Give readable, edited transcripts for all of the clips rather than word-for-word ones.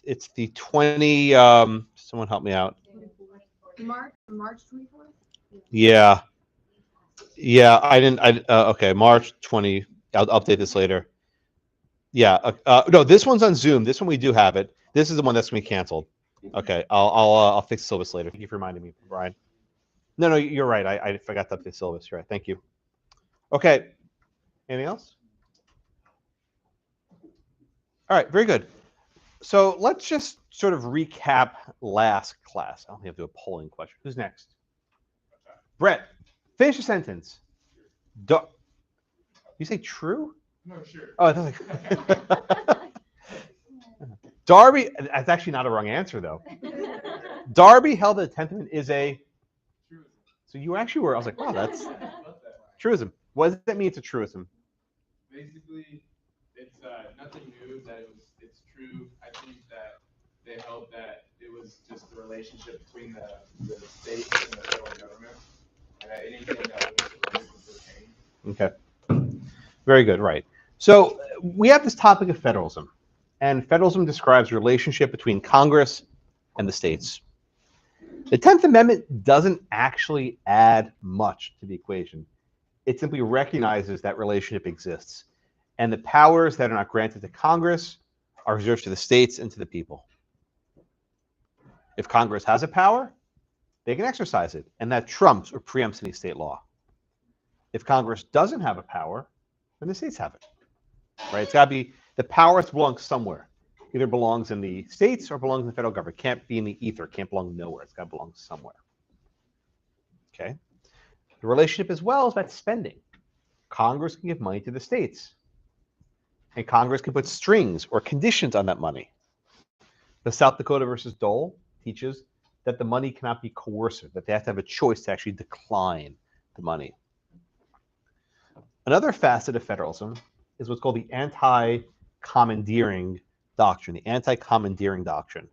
it's the 20. Someone help me out. March 24th. Yeah, yeah. I didn't. Okay, March 20. I'll update this later. Yeah. No, this one's on Zoom. This one we do have it. This is the one that's gonna be canceled. Okay, I'll fix the syllabus later. Thank you for reminding me, Brian. No, you're right. I forgot to update the syllabus. You're right. Thank you. Okay. Anything else? All right. Very good. So let's just sort of recap last class. I don't have to do a polling question. Who's next? Brett, finish your sentence. You say true? No, sure. Oh, I thought like Darby. That's actually not a wrong answer, though. Darby held that the 10th Amendment is a. Truism. So you actually were. I was like, wow, that's truism. What does that mean? It's a truism. Basically, it's nothing new. It's true. I think that they held that it was just the relationship between the states and the federal government, and that anything that was pertained. Okay. Very good. Right. So we have this topic of federalism, and federalism describes the relationship between Congress and the states. The 10th Amendment doesn't actually add much to the equation. It simply recognizes that relationship exists, and the powers that are not granted to Congress are reserved to the states and to the people. If Congress has a power, they can exercise it, and that trumps or preempts any state law. If Congress doesn't have a power, then the states have it. Right? It's got to be the power belongs somewhere. Either belongs in the states or belongs in the federal government. It can't be in the ether. It can't belong nowhere. It's got to belong somewhere. Okay. The relationship as well is about spending. Congress can give money to the states, and Congress can put strings or conditions on that money. The South Dakota versus Dole teaches that the money cannot be coercive, that they have to have a choice to actually decline the money. Another facet of federalism is what's called the anti-commandeering doctrine, the anti-commandeering doctrine.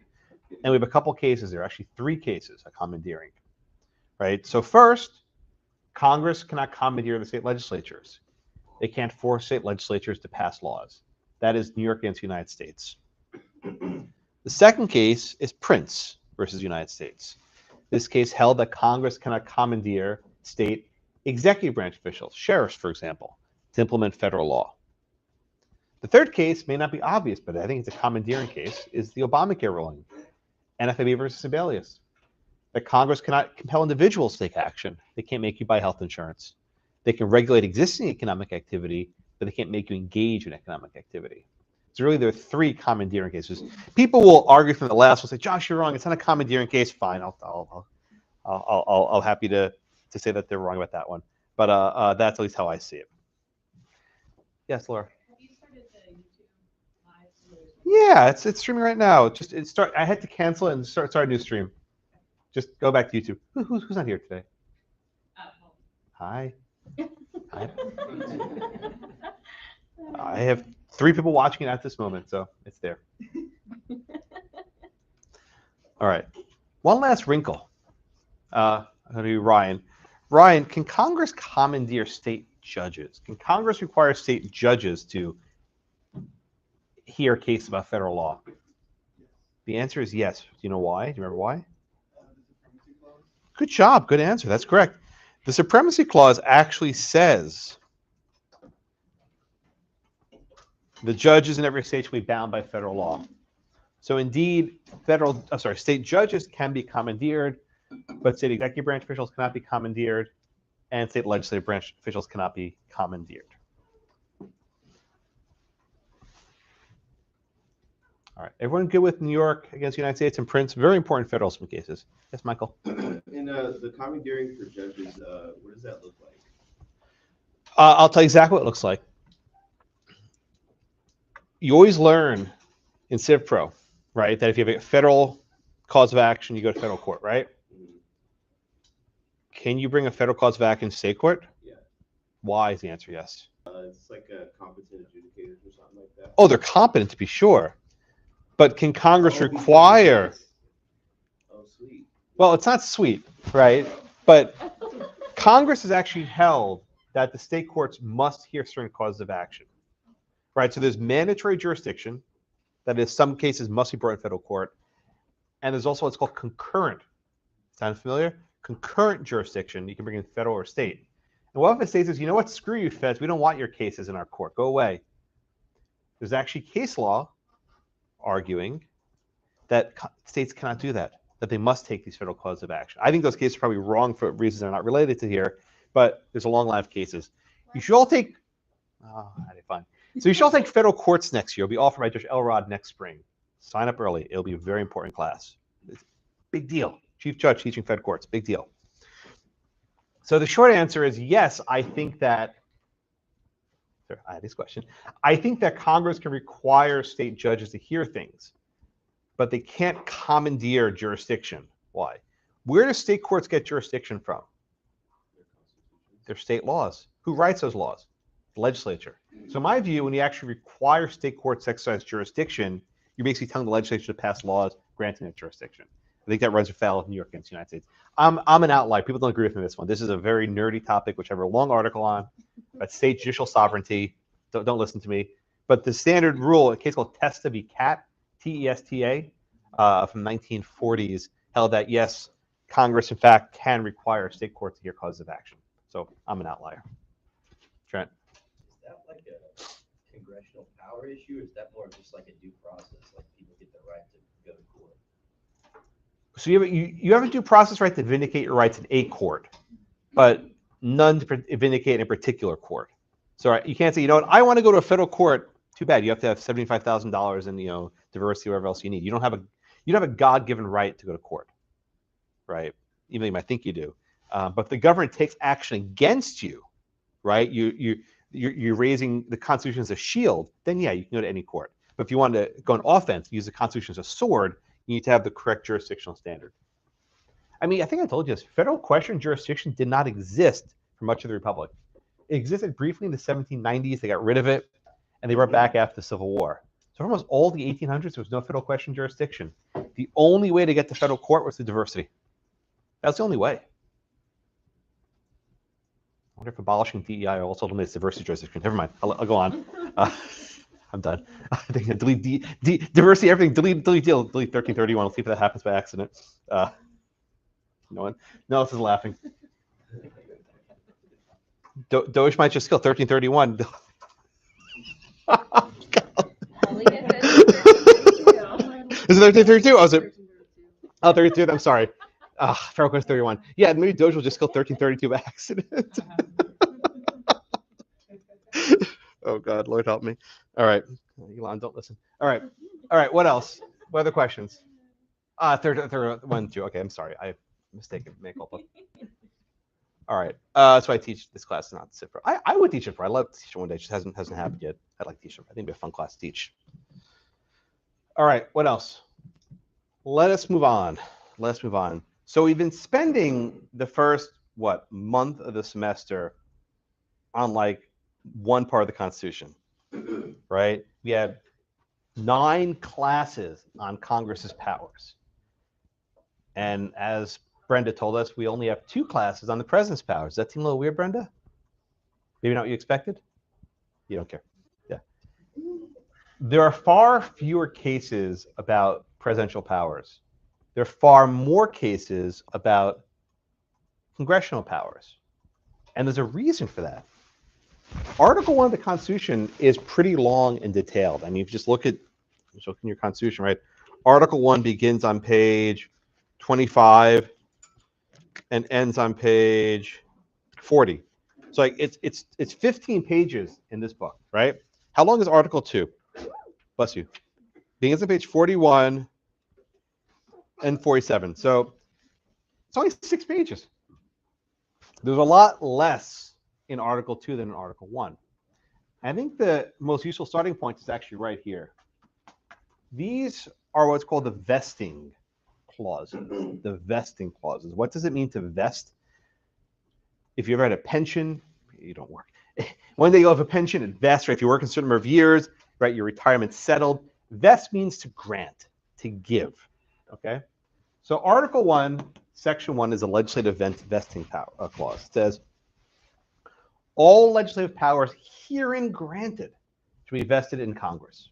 And we have a couple cases there, actually 3 cases of commandeering. Right? So first, Congress cannot commandeer the state legislatures. They can't force state legislatures to pass laws. That is New York against the United States. The second case is Prince versus the United States. This case held that Congress cannot commandeer state executive branch officials, sheriffs, for example, to implement federal law. The third case may not be obvious, but I think it's a commandeering case, is the Obamacare ruling, NFIB versus Sebelius. That Congress cannot compel individuals to take action. They can't make you buy health insurance. They can regulate existing economic activity, but they can't make you engage in economic activity. So really, there are 3 commandeering cases. People will argue from the last. Will say, "Josh, you're wrong. It's not a commandeering case." Fine, I'll happy to say that they're wrong about that one. But that's at least how I see it. Yes, Laura. Have you started the YouTube live? Yeah, it's streaming right now. I had to cancel it and start a new stream. Just go back to YouTube. Who's not here today? Hi. Hi. I have 3 people watching it at this moment, so it's there. All right. One last wrinkle. I'm going to do Ryan. Ryan, can Congress commandeer state judges? Can Congress require state judges to hear a case about federal law? The answer is yes. Do you know why? Do you remember why? Good job. Good answer. That's correct. The Supremacy Clause actually says the judges in every state shall be bound by federal law. So indeed, state judges can be commandeered, but state executive branch officials cannot be commandeered, and state legislative branch officials cannot be commandeered. All right, everyone good with New York against the United States and Prince? Very important federalism cases. Yes, Michael? In the commandeering for judges, what does that look like? I'll tell you exactly what it looks like. You always learn in Civ Pro, right, that if you have a federal cause of action, you go to federal court, right? Can you bring a federal cause of action to state court? Yeah. Why is the answer yes? It's like a competent adjudicators or something like that. Oh, they're competent to be sure. But can Congress require... Oh, sweet. Well, it's not sweet, right? But Congress has actually held that the state courts must hear certain causes of action, right? So there's mandatory jurisdiction That is, some cases must be brought in federal court. And there's also what's called concurrent. Sound familiar? Concurrent jurisdiction. You can bring in federal or state. And what if a state says, you know what, screw you, feds. We don't want your cases in our court. Go away. There's actually case law arguing that states cannot do that, that they must take these federal causes of action. I think those cases are probably wrong for reasons that are not related to here, but there's a long line of cases. You should all take, fine. So you should all take federal courts next year. It'll be offered by Judge Elrod next spring. Sign up early. It'll be a very important class. It's big deal. Chief Judge teaching Fed courts, big deal. So the short answer is yes, I think that, I had this question. I think that Congress can require state judges to hear things, but they can't commandeer jurisdiction. Why? Where do state courts get jurisdiction from? They're state laws. Who writes those laws? The legislature. So in my view, when you actually require state courts to exercise jurisdiction, you're basically telling the legislature to pass laws granting that jurisdiction. I think that runs afoul of New York against the United States. I'm an outlier. People don't agree with me on this one. This is a very nerdy topic, which I have a long article on, about state judicial sovereignty. Don't listen to me. But the standard rule, a case called Testa v. Cat, T-E-S-T-A, from 1940s, held that, yes, Congress, in fact, can require state courts to hear causes of action. So I'm an outlier. Trent? Is that like a congressional power issue, or is that more just like a due process, like people get the right to go to court? So you have a due process right to vindicate your rights in a court, but none to vindicate in a particular court. So you can't say, you know what, I want to go to a federal court. Too bad. You have to have $75,000 in diversity, whatever else you need. You don't have a God-given right to go to court, right? Even though you might think you do. But if the government takes action against you, right? You're raising the Constitution as a shield. Then yeah, you can go to any court. But if you want to go on offense, use the Constitution as a sword, you need to have the correct jurisdictional standard. I mean, I think I told you this. Federal question jurisdiction did not exist for much of the Republic. It existed briefly in the 1790s. They got rid of it, and they brought it back after the Civil War. So for almost all the 1800s, there was no federal question jurisdiction. The only way to get to federal court was through diversity. That's the only way. I wonder if abolishing DEI also eliminates diversity jurisdiction. Never mind. I'll go on. I'm done. I think delete diversity, everything. Delete 1331. Let's see if that happens by accident. No one else is laughing. Doge might just kill 1331. Is it 1332? Oh, is it? Oh, 32. I'm sorry. Federal Quest 31. Yeah, maybe Doge will just kill 1332 by accident. Oh God, Lord help me. All right, Elon, don't listen. All right. What else? What other questions? Third one, two. Okay, I'm sorry. I mistaken. Make culpa. All right. So I teach this class not to sit for. I would teach it for. I love to teach it one day. It just hasn't happened yet. I'd like to teach it. I think it'd be a fun class to teach. All right. What else? Let us move on. So we've been spending the first month of the semester on like one part of the Constitution, right? We had 9 classes on Congress's powers. And as Brenda told us, we only have 2 classes on the president's powers. Does that seem a little weird, Brenda? Maybe not what you expected? You don't care. Yeah. There are far fewer cases about presidential powers. There are far more cases about congressional powers. And there's a reason for that. Article 1 of the Constitution is pretty long and detailed. I mean, if you just look in your Constitution, right? Article 1 begins on page 25 and ends on page 40. So like it's 15 pages in this book, right? How long is Article 2? Bless you. Begins on page 41 and 47. So it's only 6 pages. There's a lot less in Article 2 than in Article 1. I think the most useful starting point is actually right here. These are what's called the vesting clauses. The vesting clauses. What does it mean to vest? If you ever had a pension, you don't work. One day you'll have a pension, it vests, right? If you work a certain number of years, right, your retirement's settled. Vest means to grant, to give, okay? So Article 1, Section 1 is a legislative vesting clause. It says, all legislative powers herein granted to be vested in Congress.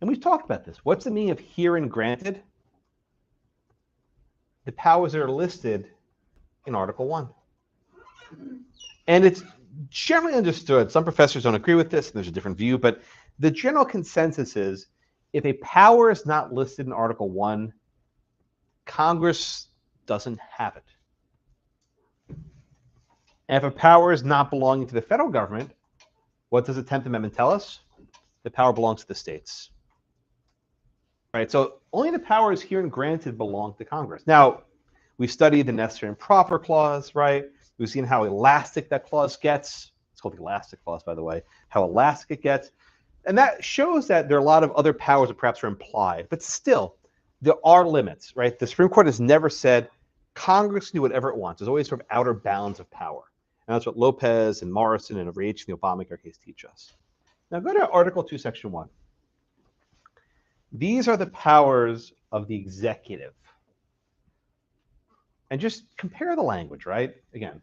And we've talked about this. What's the meaning of herein granted? The powers that are listed in Article 1. And it's generally understood, some professors don't agree with this, and there's a different view, but the general consensus is if a power is not listed in Article 1, Congress doesn't have it. And if a power is not belonging to the federal government, what does the 10th Amendment tell us? The power belongs to the states. Right? So only the powers herein granted belong to Congress. Now, we've studied the necessary and proper clause, right? We've seen how elastic that clause gets. It's called the elastic clause, by the way, how elastic it gets. And that shows that there are a lot of other powers that perhaps are implied. But still, there are limits, right? The Supreme Court has never said Congress can do whatever it wants. There's always sort of outer bounds of power. And that's what Lopez and Morrison and Rage in the Obamacare case teach us. Now go to Article 2, Section 1. These are the powers of the executive. And just compare the language, right? Again,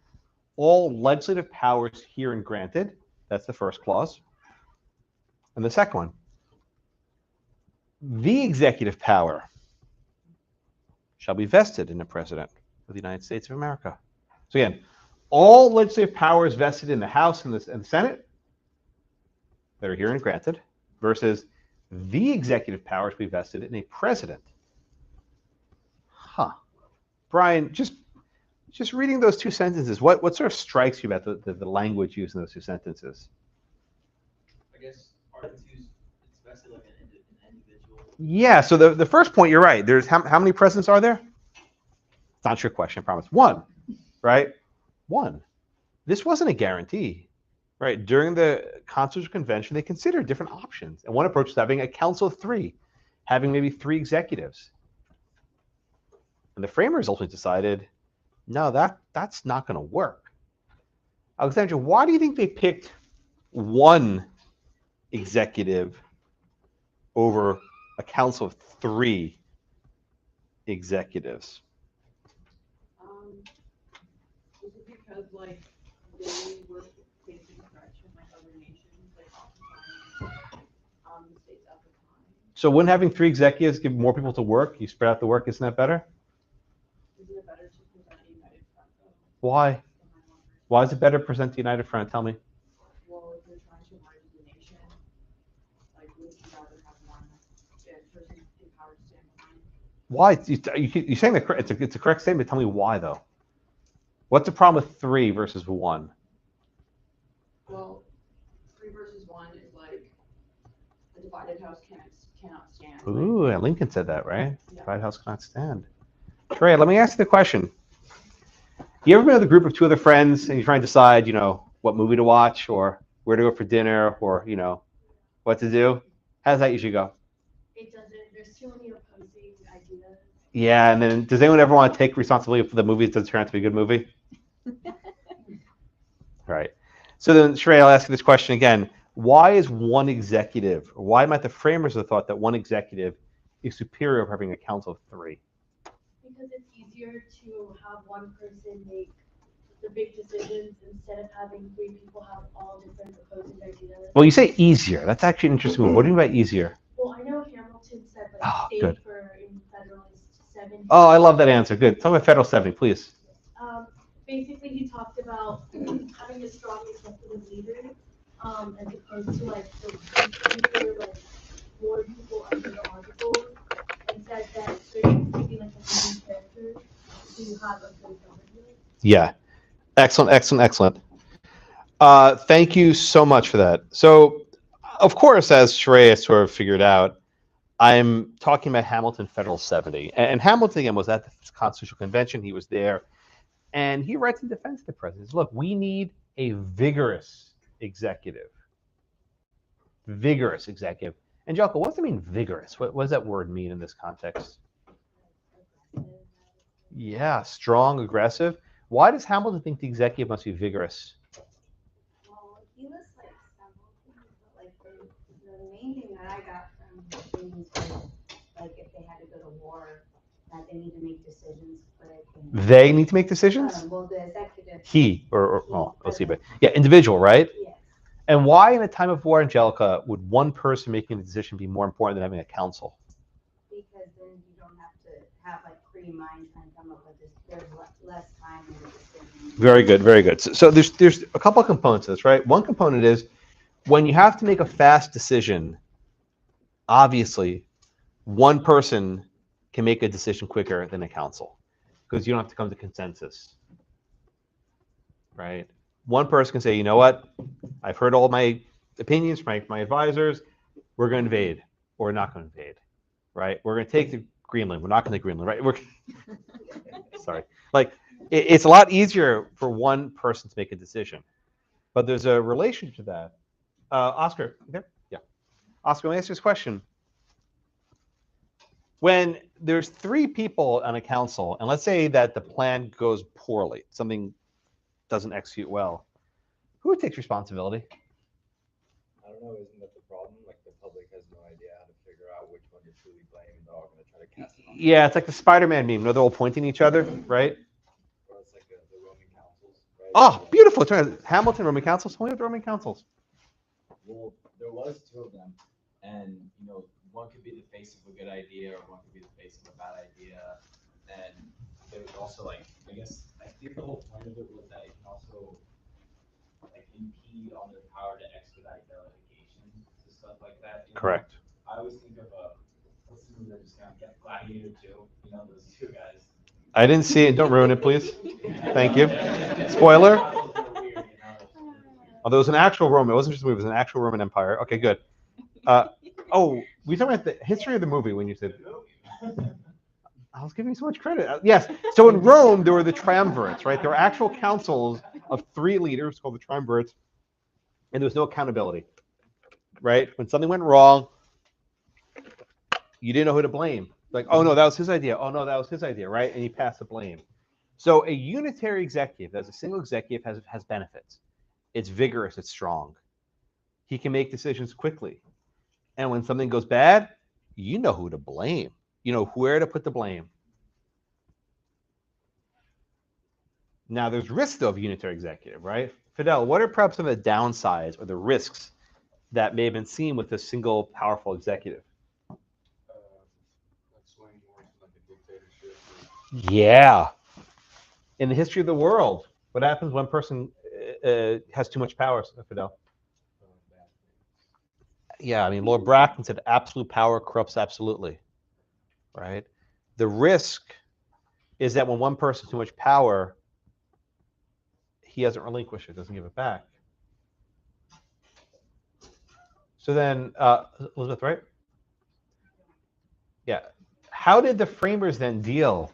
all legislative powers herein granted. That's the first clause. And the second one, the executive power shall be vested in the President of the United States of America. So again, all legislative powers vested in the House and the Senate that are herein granted versus the executive powers to be vested in a president. Huh. Brian, just reading those two sentences, what sort of strikes you about the language used in those two sentences? I guess Article 2 is vested like an individual. Yeah, so the first point, you're right. There's how many presidents are there? It's not your question, I promise. One, right? One. This wasn't a guarantee, right? During the Constitutional Convention, they considered different options. And one approach is having a council of three, having maybe three executives. And the framers ultimately decided, no, that's not going to work. Alexandra, why do you think they picked one executive over a council of three executives? Was it because like they were facing correction like other nations, like oftentimes the states at the time? So wouldn't having three executives give more people to work? You spread out the work, isn't that better? Isn't it better to present a united front though? Why? Why is it better to present the united front? Tell me. Well, if you're trying to unite the nation, like would you rather have one person empowered to stand behind? Why? You're saying that it's a correct statement. Tell me why, though. What's the problem with three versus one? Well, 3 versus 1 is like a divided house cannot stand. Ooh, Lincoln said that, right? Yeah. Divided house cannot stand. Trey, let me ask you the question. You ever been with a group of two other friends and you're trying to decide, what movie to watch or where to go for dinner or, what to do? How does that usually go? It doesn't. There's too many opposing ideas. Yeah, and then does anyone ever want to take responsibility for the movie that doesn't turn out to be a good movie? Right. So then, Shrey, I'll ask you this question again. Why is one executive, or why might the framers have thought that one executive is superior over having a council of three? Because it's easier to have one person make the big decisions instead of having 3 people have all different opposing ideas. Well, you say easier. That's actually an interesting one. What do you mean by easier? Well, I know Hamilton said like stay good. for in Federalist 70. Oh, I love that answer. Good. Talk about Federal 70, please. Basically, he talked about having a strong executive leader, as opposed to like the like more people under the articles, and said that there needs to be like a leading character to have a good government. Yeah. Excellent, excellent, excellent. Thank you so much for that. So, of course, as Shrey sort of figured out, I'm talking about Hamilton Federal 70. And Hamilton, again, was at the Constitutional Convention. He was there. And he writes in defense of the president, he says, look, we need a vigorous executive. Vigorous executive. Angelica, what does it mean, vigorous? What does that word mean in this context? Yeah, strong, aggressive. Why does Hamilton think the executive must be vigorous? Well, he was like several things, but like the main thing that I got from things was like if they had to go to war, that they need to make decisions quick. They need to make decisions? Well, the executive. He, or let's see, but yeah, individual, right? Yes. And why in a time of war, Angelica, would one person making a decision be more important than having a council? Because then you don't have to have like 3 minds trying to come up with this, there's less time in the decision. Very good, very good. So there's a couple of components to this, right? One component is when you have to make a fast decision, obviously, one person can make a decision quicker than a council because you don't have to come to consensus, right? One person can say, you know what, I've heard all my opinions from my advisors, we're going to invade or we're not going to invade, right? We're going to take the Greenland, we're not going to Greenland, right? We're sorry. Like, it's a lot easier for one person to make a decision, but there's a relation to that. Oscar, you there? Yeah. Oscar, let me ask you this question. When there's 3 people on a council, and let's say that the plan goes poorly, something doesn't execute well, who takes responsibility? I don't know, isn't that the problem? Like the public has no idea how to figure out which one to truly blame, and they're all gonna try to cast it on. Yeah, it's like the Spider-Man meme. They're all pointing at each other, right? Or it's like the Roman councils, right? Oh, beautiful. Hamilton, Roman councils. Tell me about the Roman councils. Well, there was 2 of them, and one could be the face of a good idea, or one could be the face of a bad idea. And there was also I think the whole point of it was that it can also impede on their power to expedite delegation to stuff like that. Correct. I always think of what's the movie that just came out? Gladiator 2. Those 2 guys. I didn't see it. Don't ruin it, please. Thank you. Spoiler. Oh, there was an actual Roman. It wasn't just a movie. It was an actual Roman Empire. Okay, good. We talking about the history of the movie when you said. I was giving you so much credit. Yes. So in Rome, there were the triumvirates, right? There were actual councils of 3 leaders called the triumvirates, and there was no accountability, right? When something went wrong, you didn't know who to blame. Like, oh no, that was his idea. Oh no, that was his idea, right? And you pass the blame. So a unitary executive, as a single executive, has benefits. It's vigorous. It's strong. He can make decisions quickly. And when something goes bad, you know who to blame. You know where to put the blame. Now, there's risks, though, of unitary executive, right? Fidel, what are perhaps some of the downsides or the risks that may have been seen with a single powerful executive? Swaying more to like a dictatorship. Yeah. In the history of the world, what happens when one person has too much power, Fidel? Yeah, I mean, Lord Bracken said absolute power corrupts absolutely, right? The risk is that when one person has too much power, he doesn't relinquish it, doesn't give it back. So then, Elizabeth, right? Yeah. How did the framers then deal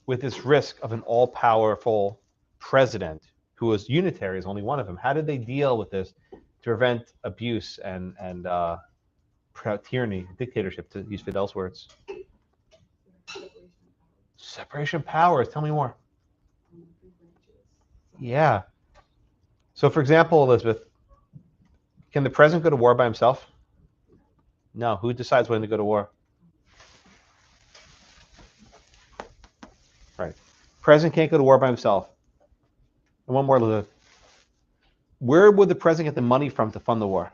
with this risk of an all-powerful president who was unitary, is only one of them? How did they deal with this to prevent abuse and tyranny, dictatorship, to use Fidel's words? Separation of powers. Tell me more. Yeah. So, for example, Elizabeth, can the president go to war by himself? No. Who decides when to go to war? Right. President can't go to war by himself. And one more, Elizabeth. Where would the president get the money from to fund the war?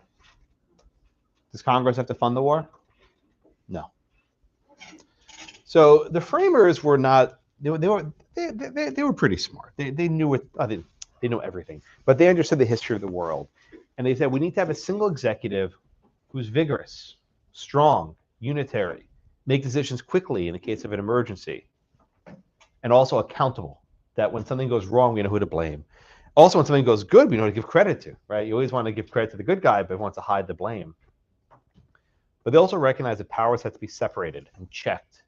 Does Congress have to fund the war? No. So the framers were not. They were pretty smart. They knew what. They know everything, but they understood the history of the world, and they said we need to have a single executive who's vigorous, strong, unitary, make decisions quickly in the case of an emergency, and also accountable. That when something goes wrong, we know who to blame. Also, when something goes good, we know who to give credit to. Right? You always want to give credit to the good guy, but want to hide the blame. But they also recognize that powers have to be separated and checked.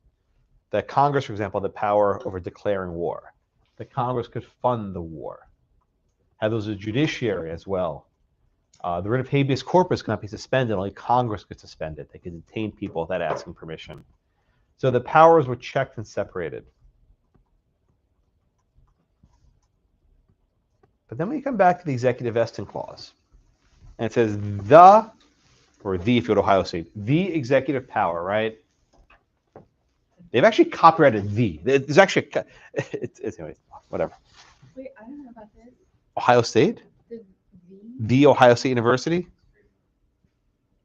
That Congress, for example, had the power over declaring war. That Congress could fund the war. Have those a judiciary as well. The writ of habeas corpus cannot be suspended. Only Congress could suspend it. They could detain people without asking permission. So the powers were checked and separated. But then we come back to the executive vesting clause. And it says the, or the if you go to Ohio State, the executive power, right? They've actually copyrighted the. There's actually, it's anyway, whatever. Wait, I don't know about this. Ohio State? The The Ohio State University?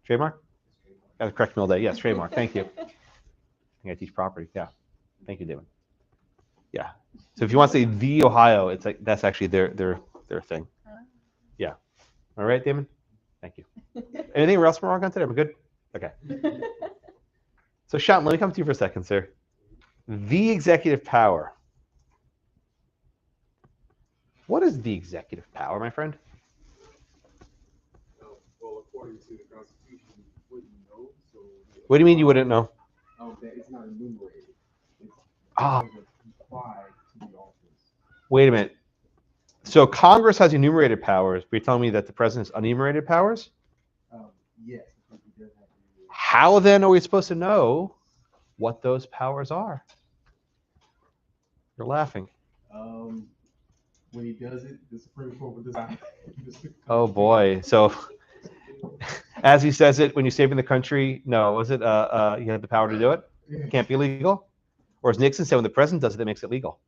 Trademark? Got to correct me all day. Yes, trademark. Thank you. I think I teach property. Yeah. Thank you, David. Yeah. So if you want to say the Ohio, it's like that's actually their thing. Yeah. All right, Damon? Thank you. Anything else we're wrong on today? We're good? Okay. So Sean, let me come to you for a second, sir. The executive power. What is the executive power, my friend? Well, according to the Constitution, you wouldn't know. So What do you mean you wouldn't know? that it's not enumerated. It's Ah, doesn't apply to the office. wait a minute. So Congress has enumerated powers, but you're telling me that the president has unenumerated powers? Yes, because he does have to. How then are we supposed to know what those powers are? You're laughing. When he does it, the Supreme Court will decide. Oh boy. So as he says it, when you're saving the country, no, was it you have the power to do it? It can't be legal? Or as Nixon said, when the president does it, that makes it legal.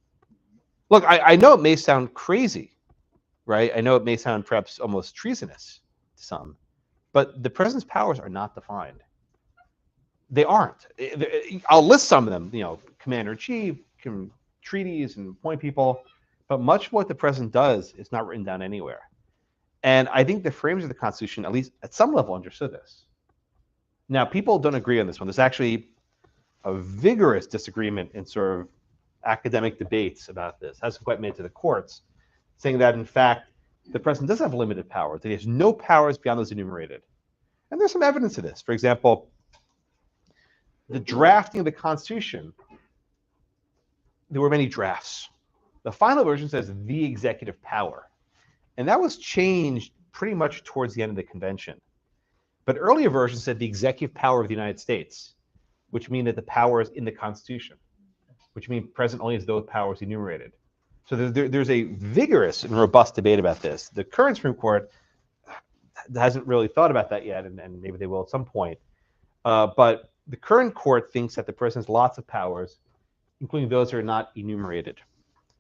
Look, I know it may sound crazy, right? I know it may sound perhaps almost treasonous to some, but the president's powers are not defined. They aren't. I'll list some of them, commander-in-chief, treaties and appoint people, but much of what the president does is not written down anywhere. And I think the framers of the Constitution, at least at some level, understood this. Now, people don't agree on this one. There's actually a vigorous disagreement in sort of academic debates about this. It hasn't quite made it to the courts, saying that, in fact, the president does have limited powers, that he has no powers beyond those enumerated. And there's some evidence of this. For example, the drafting of the Constitution, there were many drafts. The final version says the executive power. And that was changed pretty much towards the end of the convention. But earlier versions said the executive power of the United States, which mean that the power is in the Constitution, which means president only has those powers enumerated. So there's a vigorous and robust debate about this. The current Supreme Court hasn't really thought about that yet, and maybe they will at some point. But the current court thinks that the president has lots of powers, including those that are not enumerated.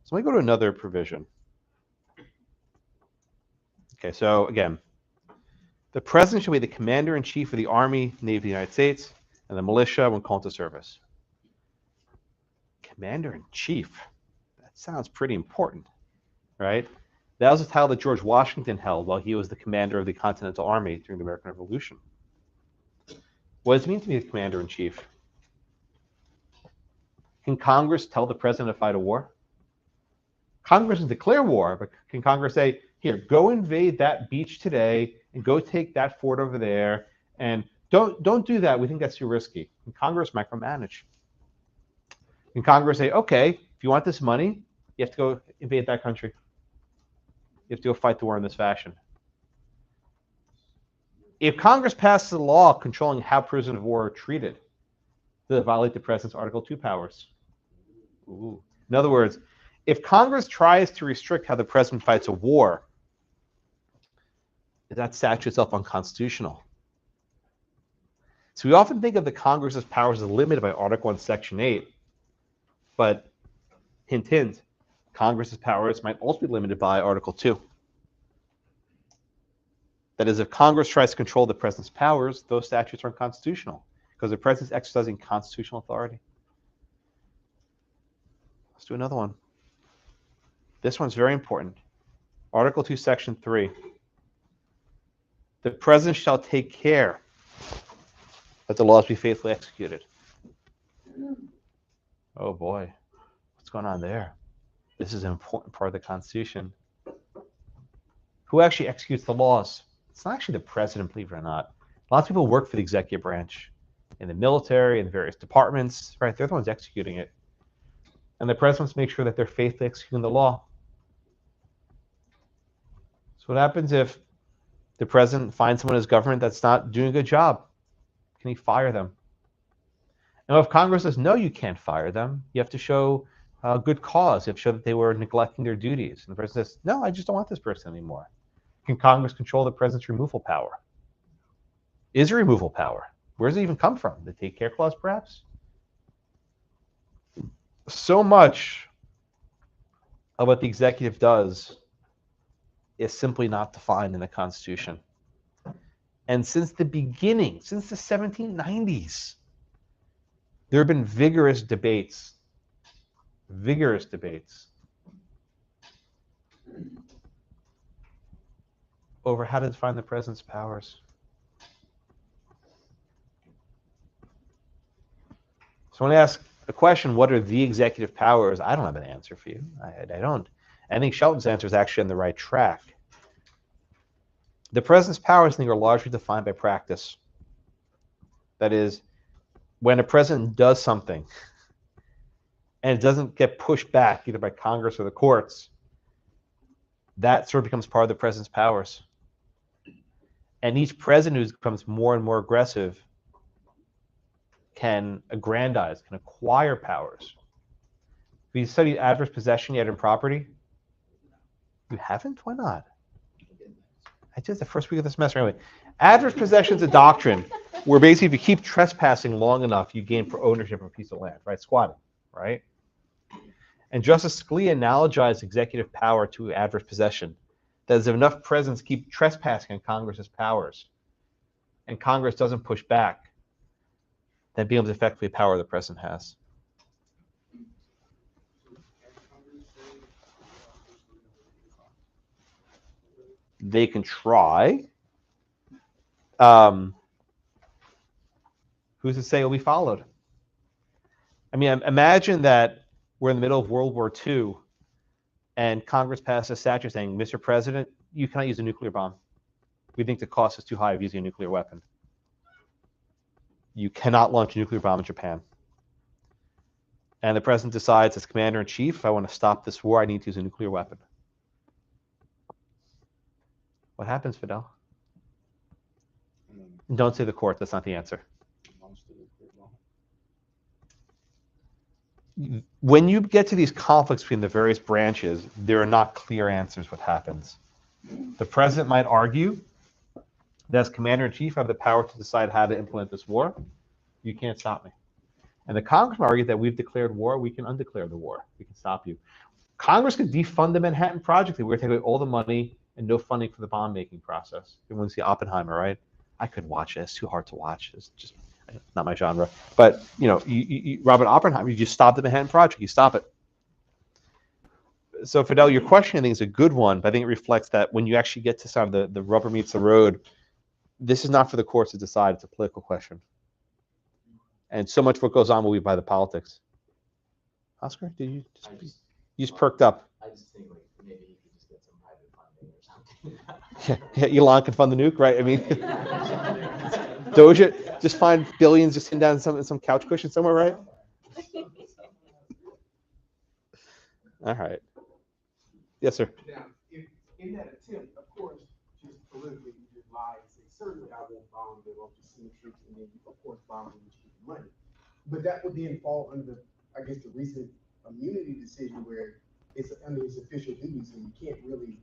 So let me go to another provision. Okay, so again, the president shall be the commander-in-chief of the Army, Navy of the United States, and the militia when called to service. Commander-in-chief. That sounds pretty important, right? That was a title that George Washington held while he was the commander of the Continental Army during the American Revolution. What does it mean to be the commander-in-chief? Can Congress tell the president to fight a war? Congress can declare war, but can Congress say, here, go invade that beach today and go take that fort over there, and don't do that. We think that's too risky. Can Congress micromanage? Can Congress say, okay, if you want this money, you have to go invade that country. You have to go fight the war in this fashion. If Congress passes a law controlling how prisoners of war are treated, does it violate the president's Article 2 powers? Ooh. In other words, if Congress tries to restrict how the president fights a war, is that statute itself unconstitutional? So we often think of the Congress's powers as limited by Article 1, Section 8, but hint, hint, Congress's powers might also be limited by Article 2. That is, if Congress tries to control the president's powers, those statutes are unconstitutional because the president's exercising constitutional authority. Let's do another one. This one's very important. Article 2, Section 3. The president shall take care that the laws be faithfully executed. Oh boy, what's going on there? This is an important part of the Constitution. Who actually executes the laws? It's not actually the president, believe it or not. Lots of people work for the executive branch in the military and various departments, right? They're the ones executing it. And the president wants to make sure that they're faithfully executing the law. So what happens if the president finds someone in his government that's not doing a good job? Can he fire them? Now, if Congress says, no, you can't fire them, you have to show good cause. You have to show that they were neglecting their duties. And the president says, no, I just don't want this person anymore. Can Congress control the president's removal power? Is there removal power? Where does it even come from? The take care clause, perhaps? So much of what the executive does is simply not defined in the Constitution. And since the beginning, since the 1790s, there have been vigorous debates over how to define the president's powers. So when I ask a question, what are the executive powers? I don't have an answer for you. I don't. I think Shelton's answer is actually on the right track. The president's powers, I think, are largely defined by practice. That is, when a president does something and it doesn't get pushed back either by Congress or the courts, that sort of becomes part of the president's powers. And each president who becomes more and more aggressive can aggrandize, can acquire powers. Have you studied adverse possession yet in property? You haven't? Why not? I did the first week of the semester anyway. Adverse possession is a doctrine where basically if you keep trespassing long enough, you gain for ownership of a piece of land, right? Squatting, right? And Justice Scalia analogized executive power to adverse possession. That is, if enough presidents keep trespassing on Congress's powers and Congress doesn't push back, then becomes effectively power the president has. They can try. Who's to say it'll be followed? I mean, imagine that we're in the middle of World War II and Congress passes a statute saying, Mr. President, you cannot use a nuclear bomb. We think the cost is too high of using a nuclear weapon. You cannot launch a nuclear bomb in Japan. And the president decides, as commander-in-chief, if I want to stop this war, I need to use a nuclear weapon. What happens, Fidel? Don't say the court. That's not the answer. When you get to these conflicts between the various branches, there are not clear answers what happens. The president might argue that as commander-in-chief, I have the power to decide how to implement this war. You can't stop me. And the Congress might argue that we've declared war, we can undeclare the war. We can stop you. Congress could defund the Manhattan Project. We're going to take away all the money and no funding for the bomb-making process. Everyone see Oppenheimer, right? I could watch it. It's too hard to watch. It's just not my genre. But, you know, Robert Oppenheimer, you just stop the Manhattan Project. You stop it. So, Fidel, your question, I think, is a good one, but I think it reflects that when you actually get to sort of the rubber meets the road, this is not for the courts to decide. It's a political question. And so much of what goes on will be by the politics. Oscar, did you just perked up? I just think like maybe you could just get some private funding or something. Yeah, Elon can fund the nuke, right? I mean, Doja, just find billions just sitting down in some couch cushion somewhere, right? All right. Yes, sir. Now, if in that attempt, of course, just politically, you just lie and say, certainly I won't bomb them or just send troops and then you, of course, bomb them and keep the money. But that would then fall under, I guess, the recent immunity decision where it's under his official duty, so you can't really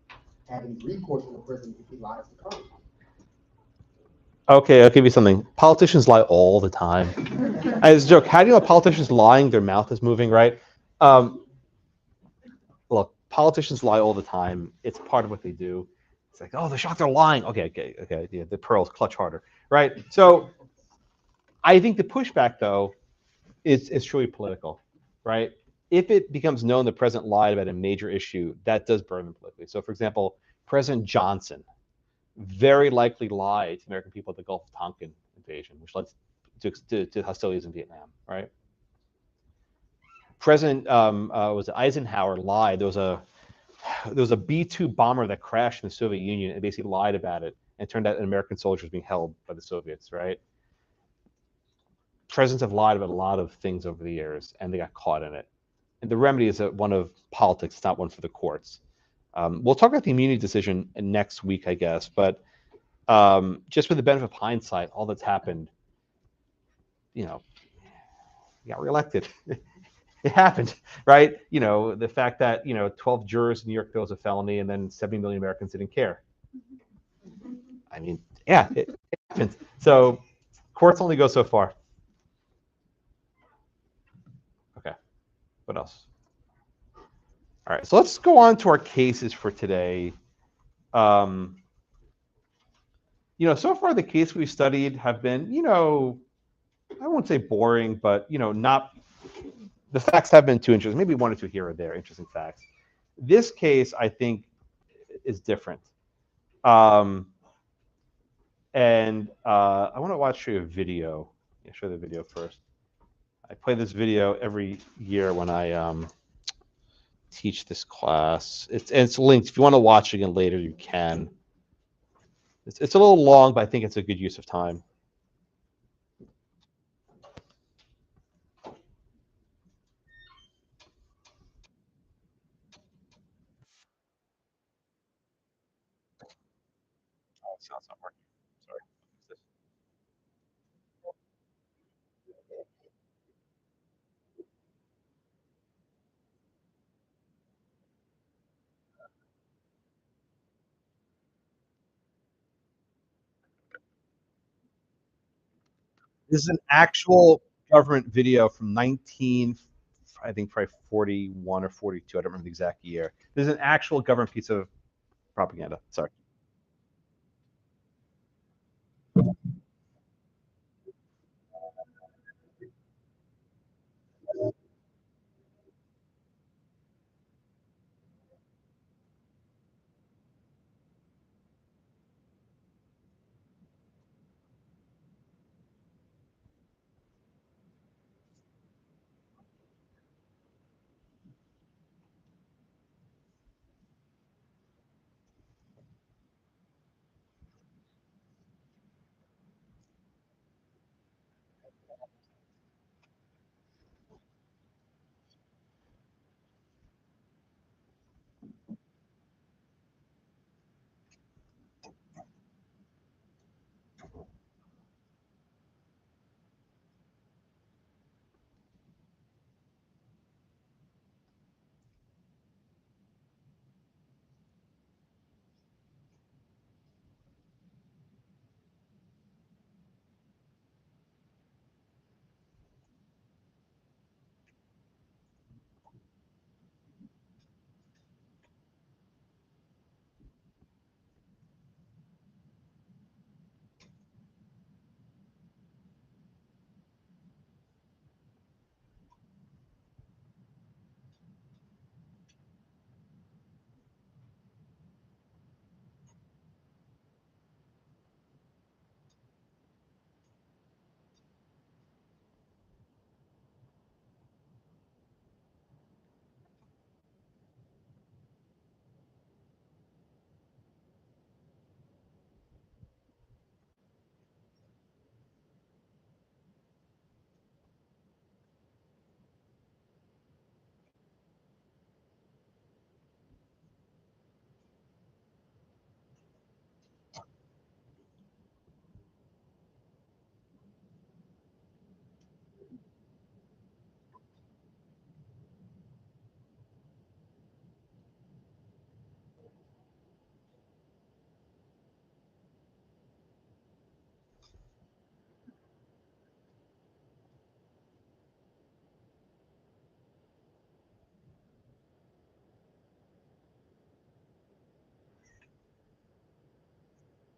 have any recourse on the president if he lies to Congress. Okay, I'll give you something. Politicians lie all the time. As a joke, how do you know politicians lying? Their mouth is moving, right? Look, politicians lie all the time. It's part of what they do. It's like, oh, they're shocked they're lying. Okay. Yeah, the pearls clutch harder, right? So I think the pushback, though, is truly political, right? If it becomes known the president lied about a major issue, that does burn them politically. So, for example, President Johnson very likely lied to American people at the Gulf of Tonkin invasion, which led to hostilities in Vietnam, right? President was it Eisenhower lied. There was a B-2 bomber that crashed in the Soviet Union and basically lied about it. And it turned out an American soldier was being held by the Soviets, right? Presidents have lied about a lot of things over the years, and they got caught in it. And the remedy is one of politics, it's not one for the courts. We'll talk about the immunity decision next week, I guess. But just with the benefit of hindsight, all that's happened, you know, he got reelected. It happened, right? You know, the fact that, 12 jurors in New York feel it was a felony and then 70 million Americans didn't care. I mean, yeah, it happened. So courts only go so far. Okay, what else? All right, so let's go on to our cases for today. um, so far the case we've studied have been, I won't say boring, but not the facts have been too interesting. Maybe one or two here or there interesting facts. This case, I think, is different. And I want to show you a video. Yeah, show the video first. I play this video every year when I teach this class. It's linked. If you want to watch again later, you can. It's a little long, but I think it's a good use of time. Oh, it's not working. Sorry. This is an actual government video from I think probably 41 or 42. I don't remember the exact year. This is an actual government piece of propaganda. Sorry.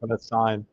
For that sign.